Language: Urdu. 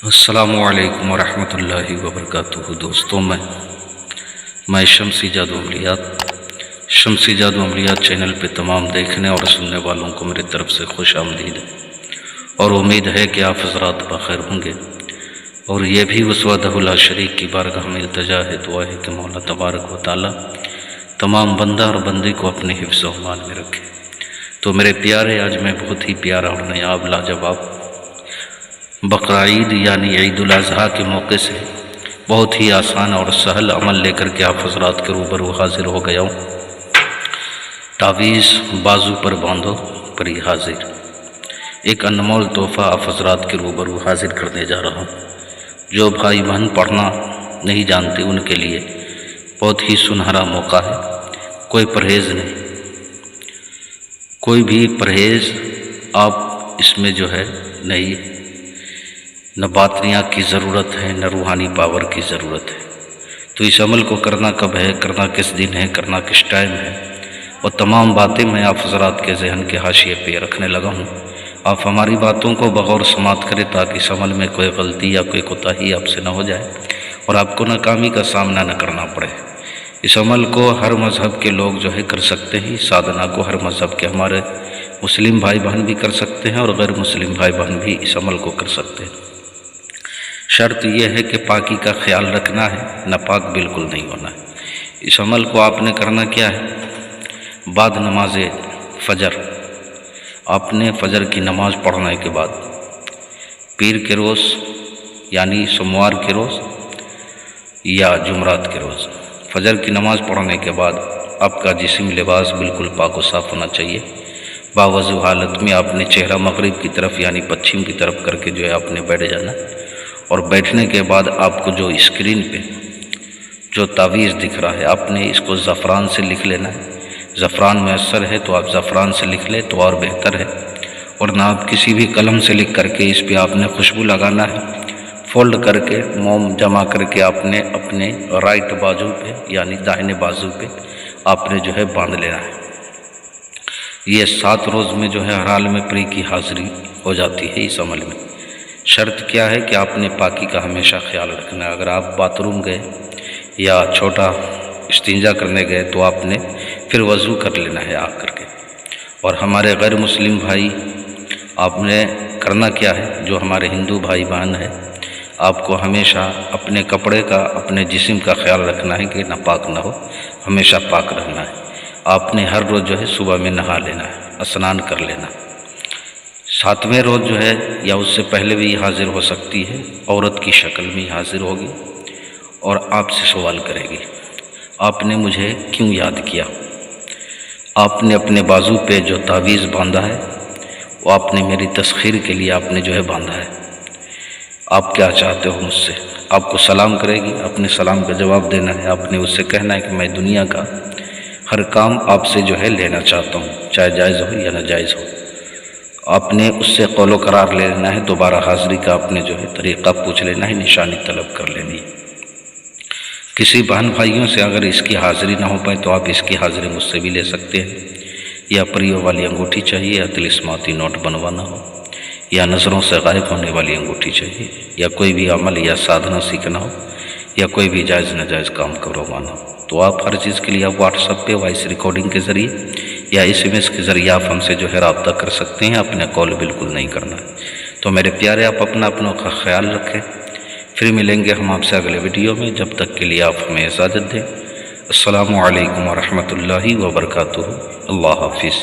السلام علیکم ورحمۃ اللہ وبرکاتہ۔ دوستوں، میں شمسی جادو عملیات چینل پہ تمام دیکھنے اور سننے والوں کو میری طرف سے خوش آمدید ہے، اور امید ہے کہ آپ حضرات بخیر ہوں گے۔ اور یہ بھی اس وحدہ لا شریک کی بارگاہ میں التجا ہے، دعا ہے کہ مولا تبارک و تعالیٰ تمام بندہ اور بندی کو اپنے حفظ و امان میں رکھے۔ تو میرے پیارے، آج میں بہت ہی پیارا اور نایاب لاجواب بقرعید یعنی عید الاضحیٰ کے موقع سے بہت ہی آسان اور سہل عمل لے کر کے آپ حضرات کے روبرو حاضر ہو گیا ہوں۔ تعویذ بازو پر باندھو پری حاضر، ایک انمول تحفہ آپ حضرات کے روبرو حاضر کرنے جا رہا ہوں۔ جو بھائی بہن پڑھنا نہیں جانتے ان کے لیے بہت ہی سنہرا موقع ہے۔ کوئی پرہیز نہیں، کوئی بھی پرہیز آپ اس میں جو ہے نہیں، نہ باطنیہ کی ضرورت ہے نہ روحانی پاور کی ضرورت ہے۔ تو اس عمل کو کرنا کب ہے، کرنا کس دن ہے، کرنا کس ٹائم ہے، وہ تمام باتیں میں آپ حضرات کے ذہن کے حاشیے پہ رکھنے لگا ہوں۔ آپ ہماری باتوں کو بغور سماعت کریں تاکہ اس عمل میں کوئی غلطی یا کوئی کوتاہی آپ سے نہ ہو جائے اور آپ کو ناکامی کا سامنا نہ کرنا پڑے۔ اس عمل کو ہر مذہب کے لوگ جو ہے کر سکتے ہیں۔ سادھنا کو ہر مذہب کے ہمارے مسلم بھائی بہن بھی کر سکتے ہیں اور غیر مسلم بھائی بہن بھی اس عمل کو کر سکتے ہیں۔ شرط یہ ہے کہ پاکی کا خیال رکھنا ہے، ناپاک بالکل نہیں ہونا ہے۔ اس عمل کو آپ نے کرنا کیا ہے، بعد نماز فجر، آپ نے فجر کی نماز پڑھنے کے بعد پیر کے روز یعنی سوموار کے روز یا جمعرات کے روز فجر کی نماز پڑھنے کے بعد آپ کا جسم لباس بالکل پاک و صاف ہونا چاہیے۔ باوضو حالت میں آپ نے چہرہ مغرب کی طرف یعنی پچھم کی طرف کر کے جو ہے آپ نے بیٹھ جانا، اور بیٹھنے کے بعد آپ کو جو اسکرین پہ جو تعویذ دکھ رہا ہے آپ نے اس کو زعفران سے لکھ لینا ہے۔ زعفران میسر ہے تو آپ زعفران سے لکھ لیں تو اور بہتر ہے، ورنہ آپ کسی بھی قلم سے لکھ کر کے اس پہ آپ نے خوشبو لگانا ہے۔ فولڈ کر کے موم جمع کر کے آپ نے اپنے رائٹ بازو پہ یعنی داہنے بازو پہ آپ نے جو ہے باندھ لینا ہے۔ یہ 7 روز میں جو ہے ہر حال میں پری کی حاضری ہو جاتی ہے اس عمل میں۔ شرط کیا ہے کہ آپ نے پاکی کا ہمیشہ خیال رکھنا ہے۔ اگر آپ باتھ روم گئے یا چھوٹا استنجا کرنے گئے تو آپ نے پھر وضو کر لینا ہے آ کر کے۔ اور ہمارے غیر مسلم بھائی، آپ نے کرنا کیا ہے، جو ہمارے ہندو بھائی بہن ہیں، آپ کو ہمیشہ اپنے کپڑے کا اپنے جسم کا خیال رکھنا ہے کہ ناپاک نہ ہو، ہمیشہ پاک رہنا ہے۔ آپ نے ہر روز جو ہے صبح میں نہا لینا ہے، اسنان کر لینا۔ 7ویں روز جو ہے یا اس سے پہلے بھی حاضر ہو سکتی ہے، عورت کی شکل میں حاضر ہوگی اور آپ سے سوال کرے گی، آپ نے مجھے کیوں یاد کیا؟ آپ نے اپنے بازو پہ جو تعویذ باندھا ہے وہ آپ نے میری تسخیر کے لیے آپ نے جو ہے باندھا ہے۔ آپ کیا چاہتے ہو مجھ سے؟ آپ کو سلام کرے گی، اپنے سلام کا جواب دینا ہے۔ آپ نے اس سے کہنا ہے کہ میں دنیا کا ہر کام آپ سے جو ہے لینا چاہتا ہوں، چاہے جائز ہو یا ناجائز ہو۔ آپ نے اس سے قول و قرار لے لینا ہے، دوبارہ حاضری کا آپ نے جو ہے طریقہ پوچھ لینا ہے، نشانی طلب کر لینی ہے۔ کسی بہن بھائیوں سے اگر اس کی حاضری نہ ہو پائے تو آپ اس کی حاضری مجھ سے بھی لے سکتے ہیں۔ یا پریوں والی انگوٹھی چاہیے، یا طلسماتی نوٹ بنوانا ہو، یا نظروں سے غائب ہونے والی انگوٹھی چاہیے، یا کوئی بھی عمل یا سادھنا سیکھنا ہو، یا کوئی بھی جائز ناجائز کام کروانا ہو، تو آپ ہر چیز کے لیے آپ واٹس ایپ پہ وائس ریکارڈنگ کے ذریعے یا SMS کے ذریعے آپ ہم سے جو ہے رابطہ کر سکتے ہیں۔ اپنے کال بالکل نہیں کرنا ہے۔ تو میرے پیارے، آپ اپنوں کا خیال رکھیں۔ پھر ملیں گے ہم آپ سے اگلے ویڈیو میں، جب تک کے لیے آپ ہمیں اجازت دیں۔ السلام علیکم ورحمۃ اللہ وبرکاتہ۔ اللہ حافظ۔